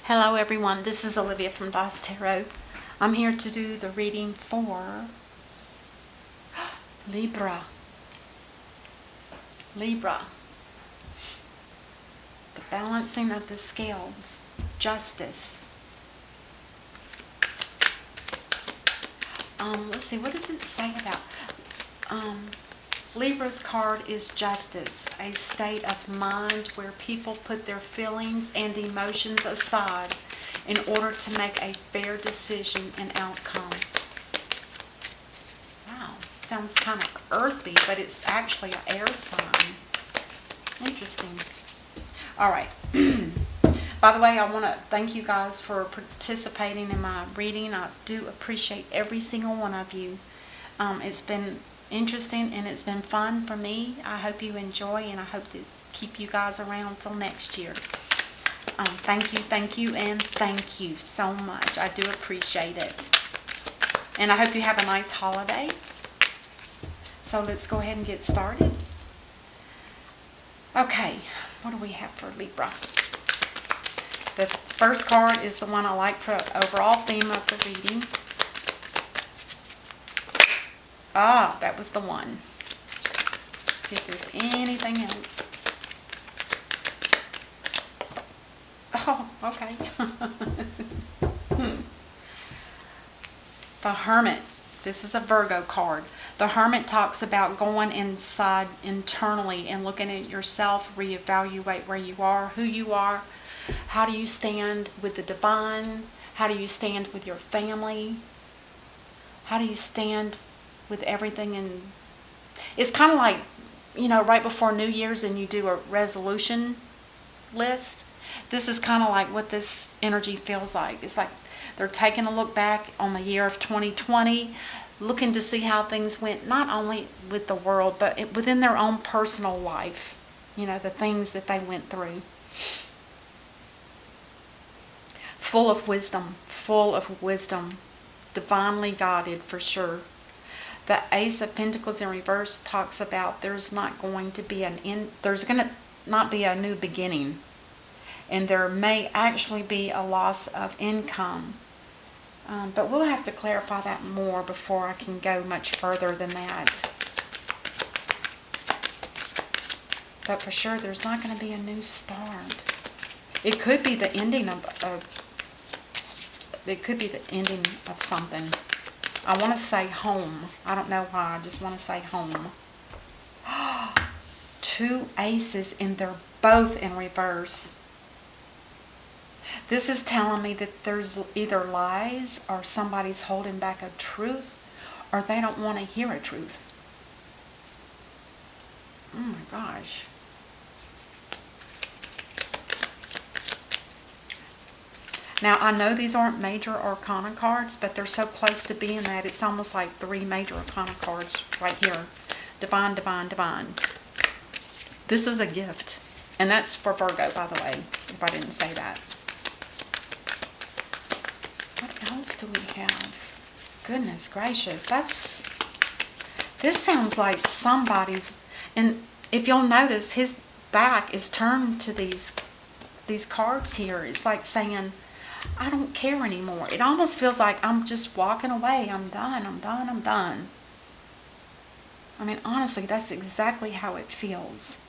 Hello everyone, this is Olivia from Das Tarot. I'm here to do the reading for Libra. Libra. The balancing of the scales. Justice. Let's see, what does it say about... Libra's card is justice, a state of mind where people put their feelings and emotions aside in order to make a fair decision and outcome. Wow, sounds kind of earthy, but it's actually an air sign. Interesting. All right. By the way, I want to thank you guys for participating in my reading. I do appreciate every single one of you. It's been interesting and it's been fun for me. I hope you enjoy, and I hope to keep you guys around till next year. Thank you, and thank you so much. I do appreciate it. And I hope you have a nice holiday. So let's go ahead and get started. Okay, what do we have for Libra? The first card is the one I like for overall theme of the reading. Ah, that was the one. Let's see if there's anything else. Oh, okay. The Hermit. This is a Virgo card. The Hermit talks about going inside internally and looking at yourself, reevaluate where you are, who you are, how do you stand with the divine, how do you stand with your family, how do you stand with everything. And it's kind of like, you know, right before New Year's and you do a resolution list. This is kind of like what this energy feels like. It's like they're taking a look back on the year of 2020, looking to see how things went, not only with the world, but within their own personal life. You know, the things that they went through. Full of wisdom, divinely guided for sure. The Ace of Pentacles in reverse talks about there's going to not be a new beginning. And there may actually be a loss of income. But we'll have to clarify that more before I can go much further than that. But for sure, there's not going to be a new start. It could be the ending of something. I want to say home. I don't know why. I just want to say home. Two aces, and they're both in reverse. This is telling me that there's either lies, or somebody's holding back a truth, or they don't want to hear a truth. Oh my gosh. Now, I know these aren't major arcana cards, but they're so close to being that it's almost like three major arcana cards right here. Divine, divine, divine. This is a gift. And that's for Virgo, by the way, if I didn't say that. What else do we have? Goodness gracious. This sounds like somebody's... And if you'll notice, his back is turned to these cards here. It's like saying, I don't care anymore. It almost feels like I'm just walking away. I'm done. I mean, honestly, that's exactly how it feels.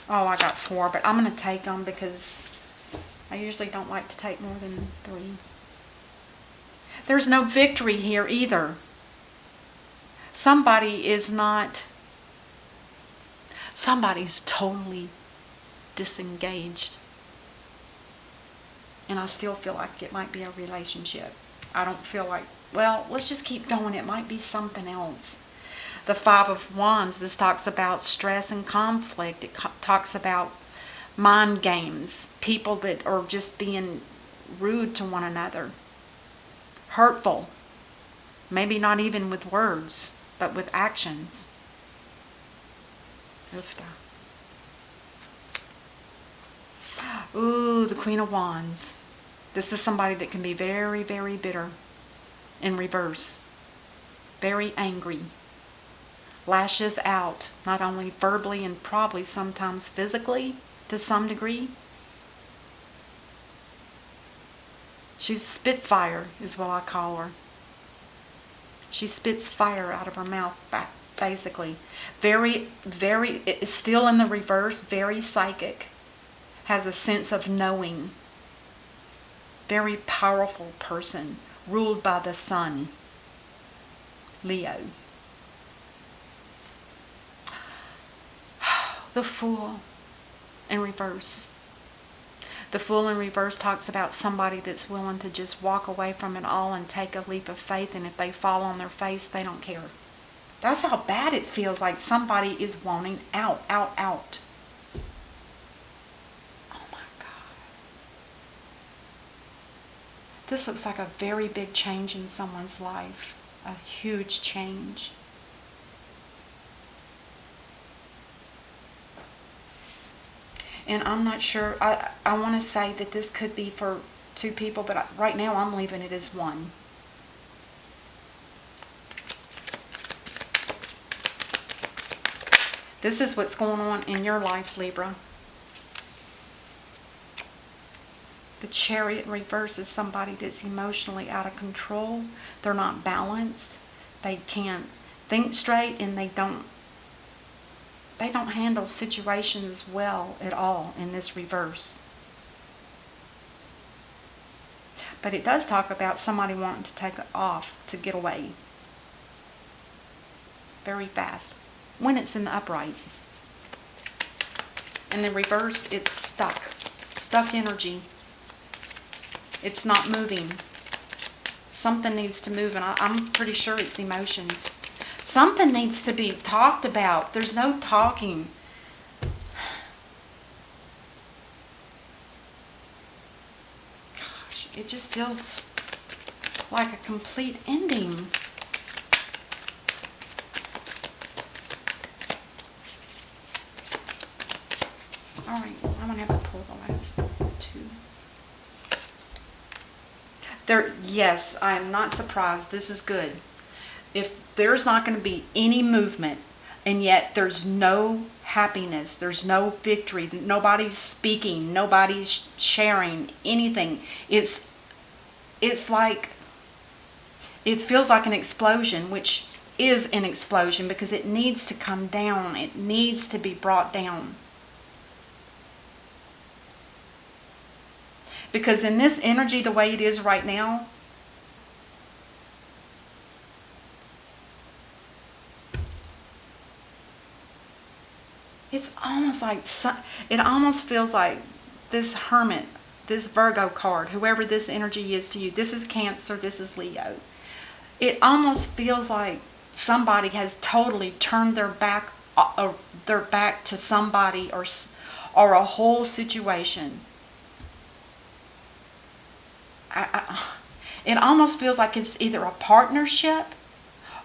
Oh, I got 4, but I'm going to take them because I usually don't like to take more than 3. There's no victory here either. Somebody's totally disengaged. And I still feel like it might be a relationship. I don't feel like, well, let's just keep going. It might be something else. The Five of Wands, this talks about stress and conflict. It talks about mind games. People that are just being rude to one another. Hurtful. Maybe not even with words, but with actions. Ooh, the Queen of Wands. This is somebody that can be very, very bitter in reverse. Very angry. Lashes out, not only verbally and probably sometimes physically to some degree. She's Spitfire is what I call her. She spits fire out of her mouth, basically. Very, still in the reverse, very psychic. Has a sense of knowing. Very powerful person, ruled by the sun. Leo. The Fool in reverse. The Fool in reverse talks about somebody that's willing to just walk away from it all and take a leap of faith, and if they fall on their face, they don't care. That's how bad it feels, like somebody is wanting out. Oh my God. This looks like a very big change in someone's life. A huge change. And I'm not sure, I want to say that this could be for two people, but right now I'm leaving it as one. This is what's going on in your life, Libra. The Chariot in reverse is somebody that's emotionally out of control. They're not balanced. They can't think straight, and they don't handle situations well at all in this reverse. But it does talk about somebody wanting to take it off, to get away. Very fast. When it's in the upright. In the reverse, it's stuck. Stuck energy. It's not moving. Something needs to move, and I'm pretty sure it's emotions. Something needs to be talked about. There's no talking. Gosh, it just feels like a complete ending. Alright, I'm going to have to pull the last two. Yes, I am not surprised. This is good. If there's not going to be any movement, and yet there's no happiness, there's no victory, nobody's speaking, nobody's sharing anything, it's like, it feels like an explosion, which is an explosion because it needs to come down. It needs to be brought down. Because in this energy, the way it is right now, it's almost like, it almost feels like this Hermit, this Virgo card, whoever this energy is to you, this is Cancer, this is Leo. It almost feels like somebody has totally turned their back to somebody or a whole situation. It almost feels like it's either a partnership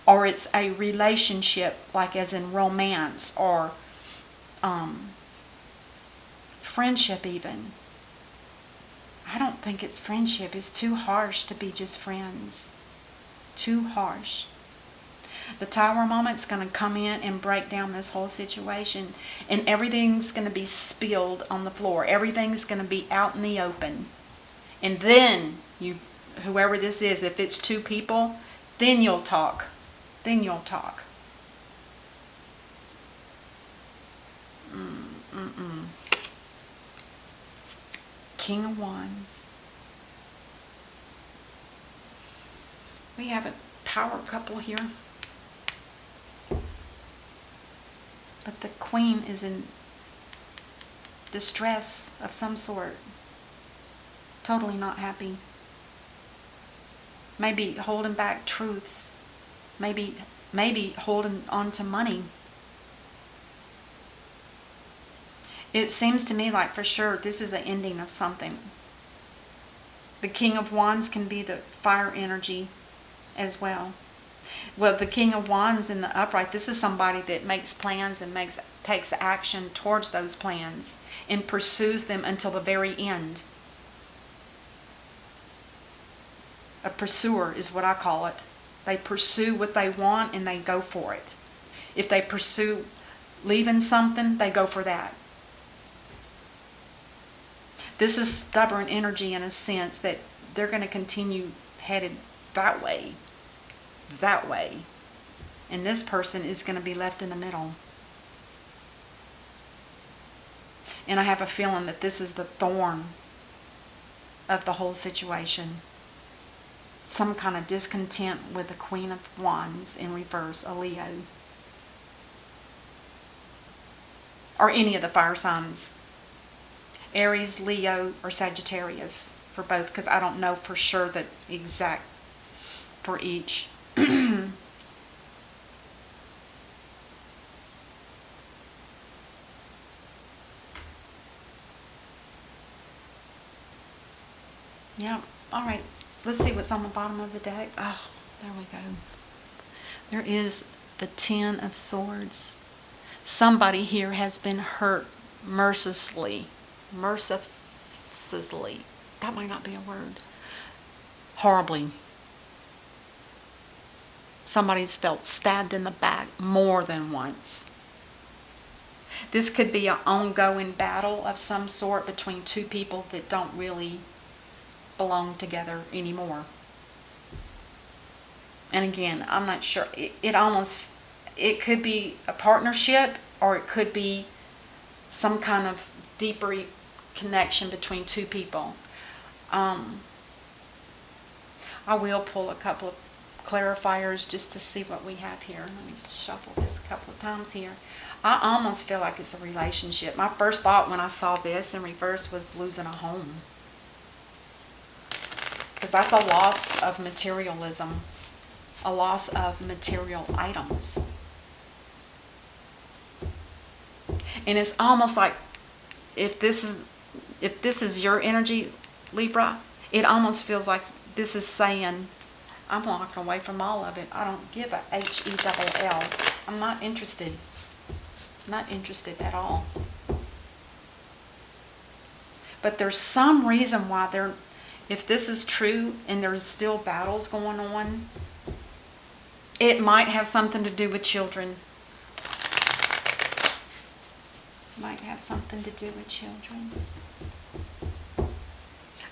or it's a relationship, like as in romance or friendship even. I don't think it's friendship. It's too harsh to be just friends. Too harsh. The Tower moment's going to come in and break down this whole situation, and everything's going to be spilled on the floor. Everything's going to be out in the open. And then, whoever this is, if it's two people, then you'll talk. Then you'll talk. King of Wands. We have a power couple here. But the Queen is in distress of some sort. Totally not happy. Maybe holding back truths. Maybe holding on to money. It seems to me like for sure this is an ending of something. The King of Wands can be the fire energy as well. Well, the King of Wands in the upright, this is somebody that makes plans and takes action towards those plans and pursues them until the very end. A pursuer is what I call it. They pursue what they want and they go for it. If they pursue leaving something, they go for that. This is stubborn energy in a sense that they're going to continue headed that way. That way. And this person is going to be left in the middle. And I have a feeling that this is the thorn of the whole situation. Some kind of discontent with the Queen of Wands in reverse, a Leo. Or any of the fire signs. Aries, Leo, or Sagittarius for both, because I don't know for sure the exact for each. Yeah, all right. Let's see what's on the bottom of the deck. Oh, there we go. There is the Ten of Swords. Somebody here has been hurt mercilessly. Mercilessly. That might not be a word. Horribly. Somebody's felt stabbed in the back more than once. This could be an ongoing battle of some sort between two people that don't really belong together anymore. And again, I'm not sure. It could be a partnership, or it could be some kind of deeper connection between two people. I will pull a couple of clarifiers just to see what we have here. Let me shuffle this a couple of times here. I almost feel like it's a relationship. My first thought when I saw this in reverse was losing a home. Because that's a loss of materialism. A loss of material items. And it's almost like if this is your energy, Libra, it almost feels like this is saying, I'm walking away from all of it. I don't give a H-E-double-L. I'm not interested. Not interested at all. But there's some reason why if this is true and there's still battles going on, it might have something to do with children. Might have something to do with children.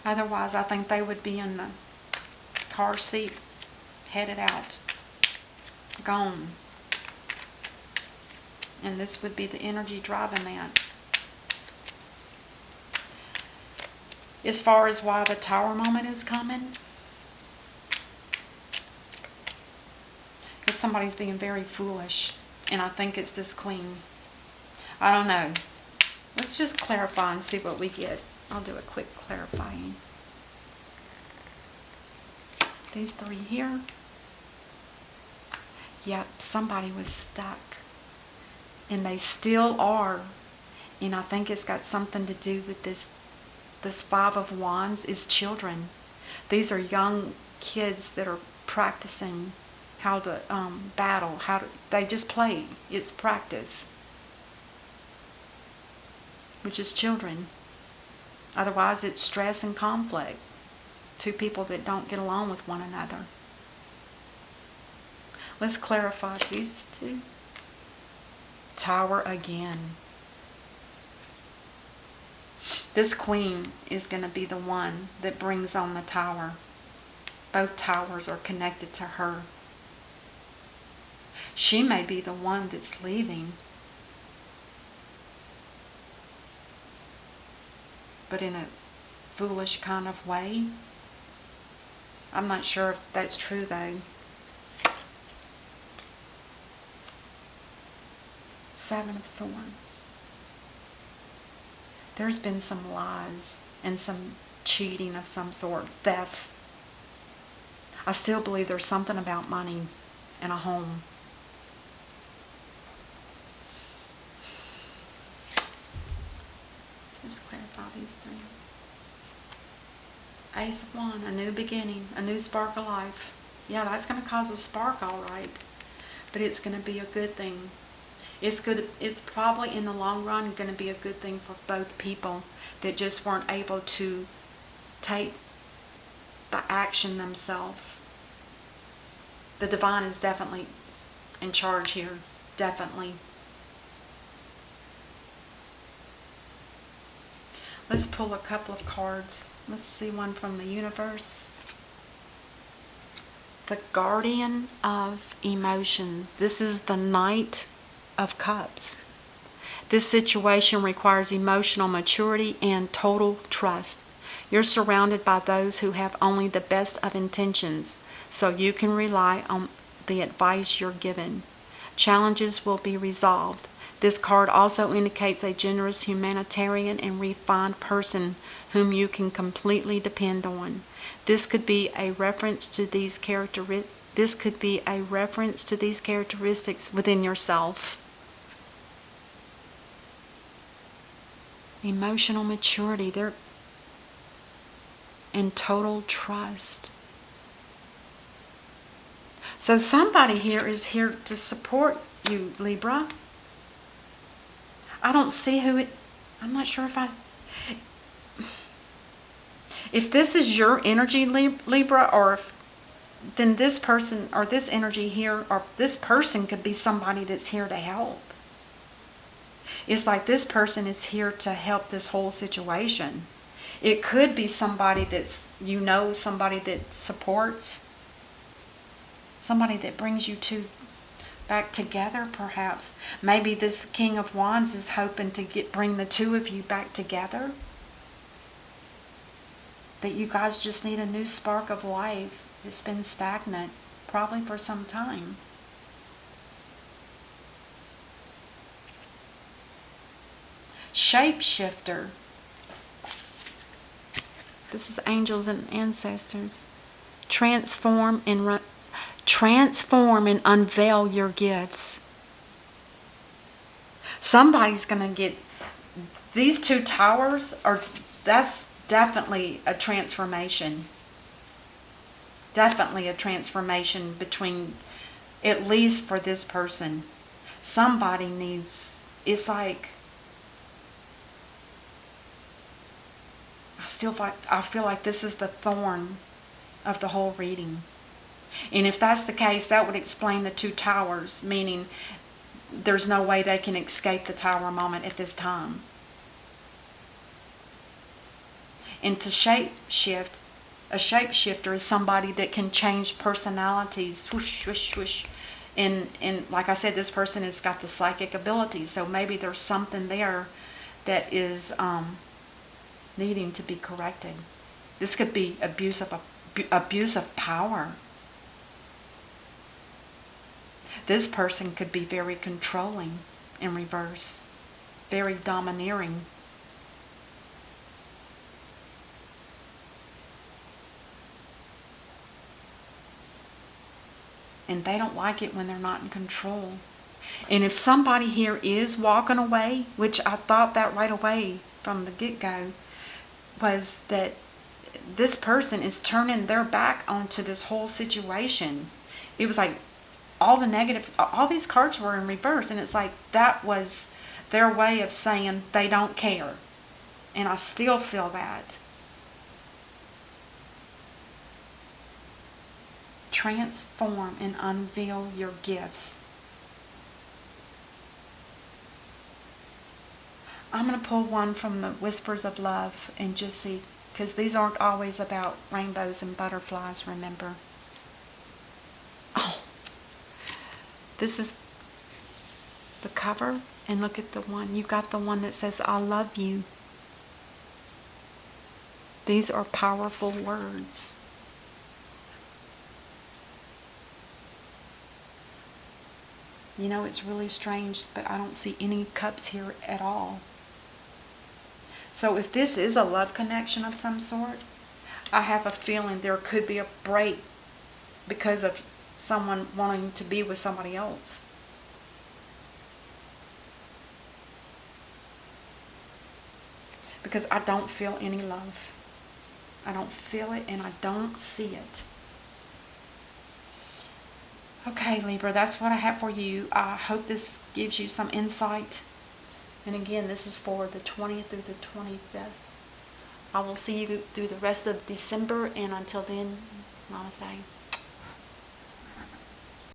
Otherwise, I think they would be in the car seat, headed out, gone. And this would be the energy driving that. As far as why the Tower moment is coming, because somebody's being very foolish, and I think it's this Queen. I don't know. Let's just clarify and see what we get. I'll do a quick clarifying. These three here. Yep, somebody was stuck. And they still are. And I think it's got something to do with this Five of Wands is children. These are young kids that are practicing how to battle. They just play. It's practice. Which is children. Otherwise, it's stress and conflict. Two people that don't get along with one another. Let's clarify these two. Tower again. This Queen is going to be the one that brings on the Tower. Both towers are connected to her. She may be the one that's leaving. But in a foolish kind of way. I'm not sure if that's true though. Seven of Swords. There's been some lies and some cheating of some sort, theft. I still believe there's something about money and a home. Let's clarify these three. Ace of Wands, a new beginning, a new spark of life. Yeah, that's going to cause a spark, all right. But it's going to be a good thing. It's good. It's probably in the long run going to be a good thing for both people that just weren't able to take the action themselves. The divine is definitely in charge here. Definitely. Let's pull a couple of cards. Let's see one from the universe. The guardian of emotions. This is the Knight of Cups. This situation requires emotional maturity and total trust. You're surrounded by those who have only the best of intentions, so you can rely on the advice you're given. Challenges will be resolved. This card also indicates a generous humanitarian and refined person whom you can completely depend on. This could be a reference to these characteristics within yourself. Emotional maturity, and total trust. So somebody here is here to support you, Libra. I don't see who it... I'm not sure if this is your energy, Libra, or then this person or this energy here, or this person could be somebody that's here to help. It's like this person is here to help this whole situation. It could be somebody that's, somebody that supports, somebody that brings you two back together, perhaps. Maybe this King of Wands is hoping to bring the two of you back together. That you guys just need a new spark of life. It's been stagnant, probably for some time. Shapeshifter. This is angels and ancestors. Transform and unveil your gifts. Somebody's going to get these two towers, that's definitely a transformation. Definitely a transformation between, at least for this person. Somebody needs, it's like, I feel like this is the thorn of the whole reading. And if that's the case, that would explain the two towers, meaning there's no way they can escape the tower moment at this time. And to shapeshift, a shapeshifter is somebody that can change personalities, swoosh, swoosh, swoosh. And like I said, this person has got the psychic abilities, so maybe there's something there that is needing to be corrected. This could be abuse of power. This person could be very controlling in reverse, very domineering. And they don't like it when they're not in control. And if somebody here is walking away, which I thought that right away from the get-go, was that this person is turning their back onto this whole situation. It was like all these cards were in reverse, and it's like that was their way of saying they don't care. And I still feel that. Transform and unveil your gifts. I'm going to pull one from the Whispers of Love and just see, because these aren't always about rainbows and butterflies, remember. Oh, this is the cover, and look at the one. You got the one that says, I love you. These are powerful words. You know, it's really strange, but I don't see any cups here at all. So if this is a love connection of some sort, I have a feeling there could be a break because of someone wanting to be with somebody else. Because I don't feel any love. I don't feel it, and I don't see it. Okay, Libra, that's what I have for you. I hope this gives you some insight. And again, this is for the 20th through the 25th. I will see you through the rest of December, and until then, namaste.